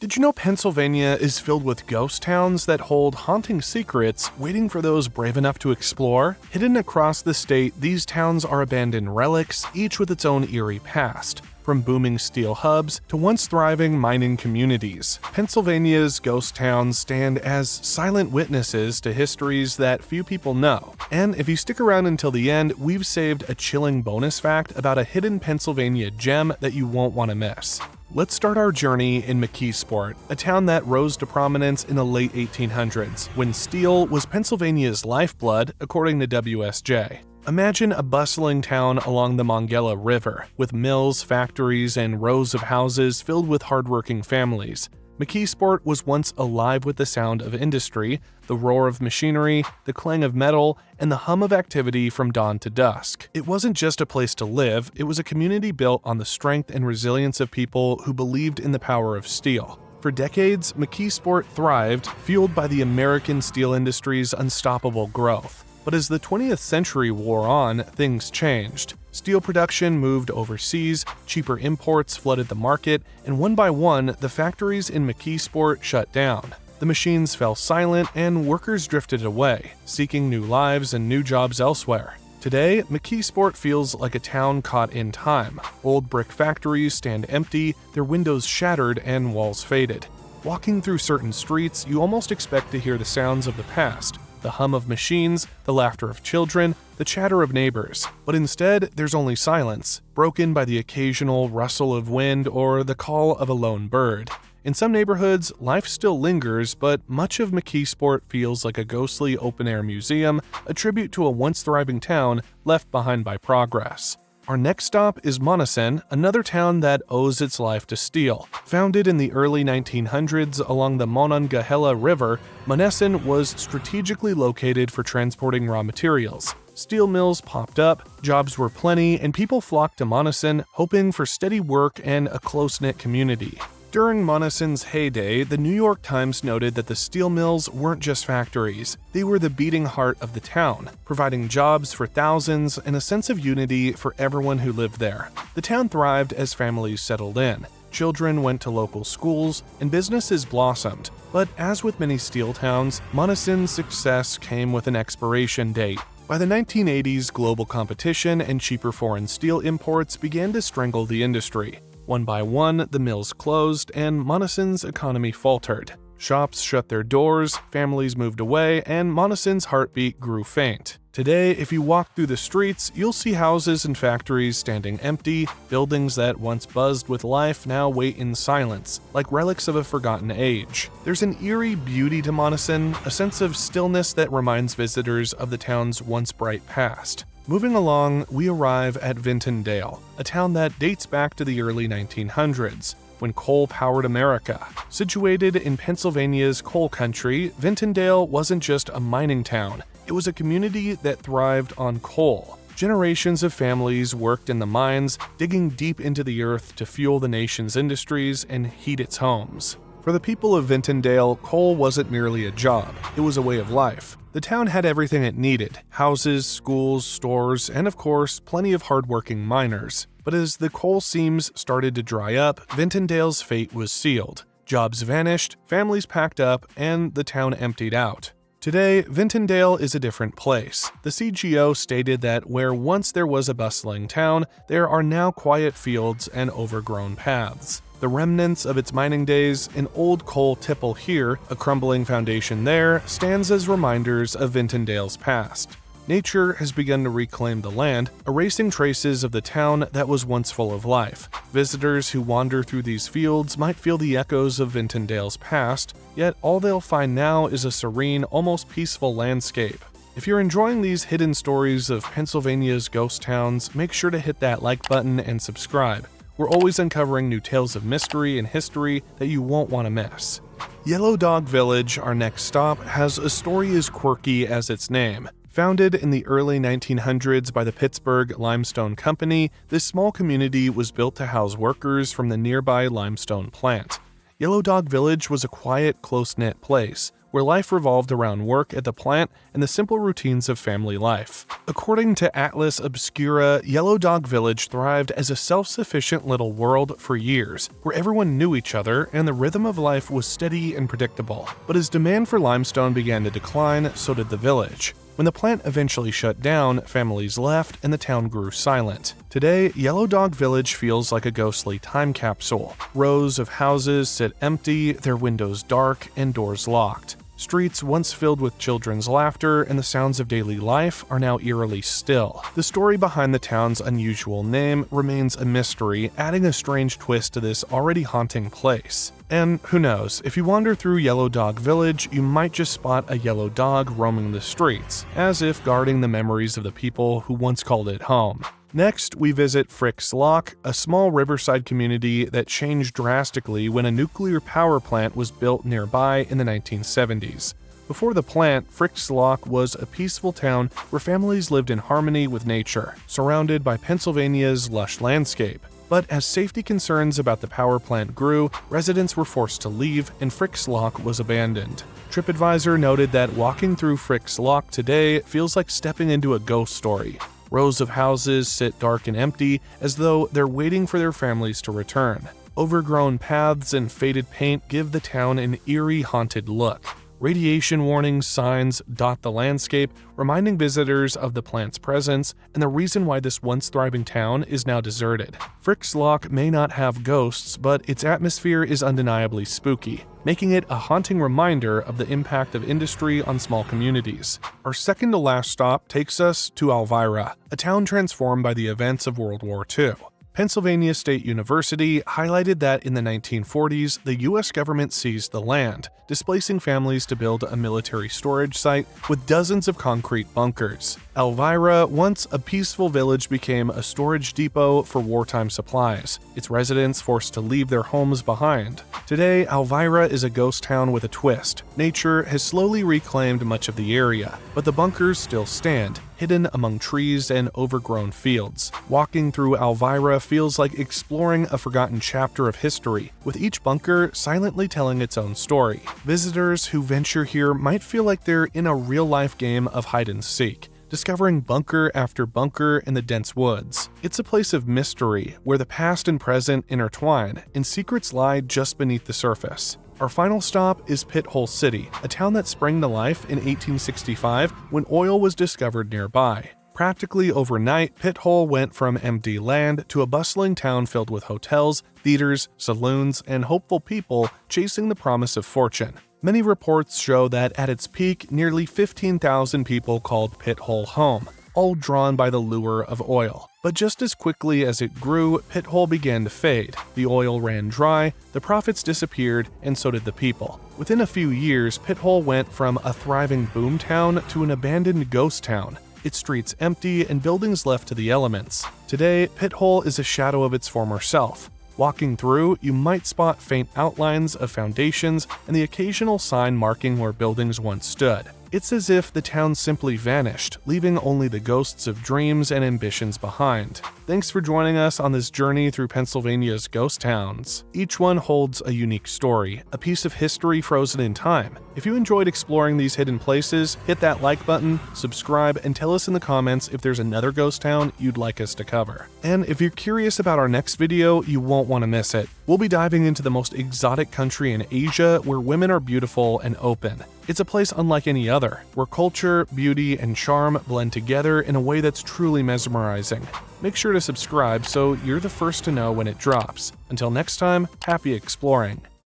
Did you know Pennsylvania is filled with ghost towns that hold haunting secrets waiting for those brave enough to explore? Hidden across the state, these towns are abandoned relics, each with its own eerie past. From booming steel hubs to once thriving mining communities, Pennsylvania's ghost towns stand as silent witnesses to histories that few people know. And if you stick around until the end, we've saved a chilling bonus fact about a hidden Pennsylvania gem that you won't want to miss. Let's start our journey in McKeesport, a town that rose to prominence in the late 1800s, when steel was Pennsylvania's lifeblood, according to WSJ. Imagine a bustling town along the Monongahela River, with mills, factories, and rows of houses filled with hardworking families. McKeesport was once alive with the sound of industry, the roar of machinery, the clang of metal, and the hum of activity from dawn to dusk. It wasn't just a place to live, it was a community built on the strength and resilience of people who believed in the power of steel. For decades, McKeesport thrived, fueled by the American steel industry's unstoppable growth. But as the 20th century wore on, things changed. Steel production moved overseas, cheaper imports flooded the market, and one by one, the factories in McKeesport shut down. The machines fell silent, and workers drifted away, seeking new lives and new jobs elsewhere. Today, McKeesport feels like a town caught in time. Old brick factories stand empty, their windows shattered and walls faded. Walking through certain streets, you almost expect to hear the sounds of the past. The hum of machines, the laughter of children, the chatter of neighbors. But instead, there's only silence, broken by the occasional rustle of wind or the call of a lone bird. In some neighborhoods, life still lingers, but much of McKeesport feels like a ghostly open-air museum, a tribute to a once thriving town left behind by progress. Our next stop is Monessen, another town that owes its life to steel. Founded in the early 1900s along the Monongahela River, Monessen was strategically located for transporting raw materials. Steel mills popped up, jobs were plenty, and people flocked to Monessen, hoping for steady work and a close-knit community. During Monessen's heyday, the New York Times noted that the steel mills weren't just factories, they were the beating heart of the town, providing jobs for thousands and a sense of unity for everyone who lived there. The town thrived as families settled in. Children went to local schools, and businesses blossomed. But as with many steel towns, Monessen's success came with an expiration date. By the 1980s, global competition and cheaper foreign steel imports began to strangle the industry. One by one, the mills closed, and Monessen's economy faltered. Shops shut their doors, families moved away, and Monessen's heartbeat grew faint. Today, if you walk through the streets, you'll see houses and factories standing empty, buildings that once buzzed with life now wait in silence, like relics of a forgotten age. There's an eerie beauty to Monessen, a sense of stillness that reminds visitors of the town's once bright past. Moving along, we arrive at Vintondale, a town that dates back to the early 1900s, when coal powered America. Situated in Pennsylvania's coal country, Vintondale wasn't just a mining town, it was a community that thrived on coal. Generations of families worked in the mines, digging deep into the earth to fuel the nation's industries and heat its homes. For the people of Vintondale, coal wasn't merely a job, it was a way of life. The town had everything it needed: houses, schools, stores, and of course, plenty of hardworking miners. But as the coal seams started to dry up, Vintondale's fate was sealed. Jobs vanished, families packed up, and the town emptied out. Today, Vintondale is a different place. The CGO stated that where once there was a bustling town, there are now quiet fields and overgrown paths. The remnants of its mining days, an old coal tipple here, a crumbling foundation there, stands as reminders of Vintondale's past. Nature has begun to reclaim the land, erasing traces of the town that was once full of life. Visitors who wander through these fields might feel the echoes of Vintondale's past, yet all they'll find now is a serene, almost peaceful landscape. If you're enjoying these hidden stories of Pennsylvania's ghost towns, make sure to hit that like button and subscribe. We're always uncovering new tales of mystery and history that you won't want to miss. Yellow Dog Village, our next stop, has a story as quirky as its name. Founded in the early 1900s by the Pittsburgh Limestone Company, this small community was built to house workers from the nearby limestone plant. Yellow Dog Village was a quiet, close-knit place, where life revolved around work at the plant and the simple routines of family life. According to Atlas Obscura, Yellow Dog Village thrived as a self-sufficient little world for years, where everyone knew each other and the rhythm of life was steady and predictable. But as demand for limestone began to decline, so did the village. When the plant eventually shut down, families left and the town grew silent. Today, Yellow Dog Village feels like a ghostly time capsule. Rows of houses sit empty, their windows dark and doors locked. Streets once filled with children's laughter and the sounds of daily life are now eerily still. The story behind the town's unusual name remains a mystery, adding a strange twist to this already haunting place. And who knows, if you wander through Yellow Dog Village, you might just spot a yellow dog roaming the streets, as if guarding the memories of the people who once called it home. Next, we visit Frick's Lock, a small riverside community that changed drastically when a nuclear power plant was built nearby in the 1970s. Before the plant, Frick's Lock was a peaceful town where families lived in harmony with nature, surrounded by Pennsylvania's lush landscape. But as safety concerns about the power plant grew, residents were forced to leave and Frick's Lock was abandoned. TripAdvisor noted that walking through Frick's Lock today feels like stepping into a ghost story. Rows of houses sit dark and empty, as though they're waiting for their families to return. Overgrown paths and faded paint give the town an eerie, haunted look. Radiation warning signs dot the landscape, reminding visitors of the plant's presence and the reason why this once thriving town is now deserted. Frick's Lock may not have ghosts, but its atmosphere is undeniably spooky, making it a haunting reminder of the impact of industry on small communities. Our second to last stop takes us to Alvira, a town transformed by the events of World War II. Pennsylvania State University highlighted that in the 1940s, the U.S. government seized the land, displacing families to build a military storage site with dozens of concrete bunkers. Alvira, once a peaceful village, became a storage depot for wartime supplies, its residents forced to leave their homes behind. Today, Alvira is a ghost town with a twist. Nature has slowly reclaimed much of the area, but the bunkers still stand, hidden among trees and overgrown fields. Walking through Alvira feels like exploring a forgotten chapter of history, with each bunker silently telling its own story. Visitors who venture here might feel like they're in a real-life game of hide-and-seek, discovering bunker after bunker in the dense woods. It's a place of mystery, where the past and present intertwine, and secrets lie just beneath the surface. Our final stop is Pithole City, a town that sprang to life in 1865 when oil was discovered nearby. Practically overnight, Pithole went from empty land to a bustling town filled with hotels, theaters, saloons, and hopeful people chasing the promise of fortune. Many reports show that at its peak, nearly 15,000 people called Pithole home, all drawn by the lure of oil. But just as quickly as it grew, Pithole began to fade. The oil ran dry, the profits disappeared, and so did the people. Within a few years, Pithole went from a thriving boom town to an abandoned ghost town, its streets empty and buildings left to the elements. Today, Pithole is a shadow of its former self. Walking through, you might spot faint outlines of foundations and the occasional sign marking where buildings once stood. It's as if the town simply vanished, leaving only the ghosts of dreams and ambitions behind. Thanks for joining us on this journey through Pennsylvania's ghost towns. Each one holds a unique story, a piece of history frozen in time. If you enjoyed exploring these hidden places, hit that like button, subscribe, and tell us in the comments if there's another ghost town you'd like us to cover. And if you're curious about our next video, you won't want to miss it. We'll be diving into the most exotic country in Asia where women are beautiful and open. It's a place unlike any other, where culture, beauty, and charm blend together in a way that's truly mesmerizing. Make sure to subscribe so you're the first to know when it drops. Until next time, happy exploring.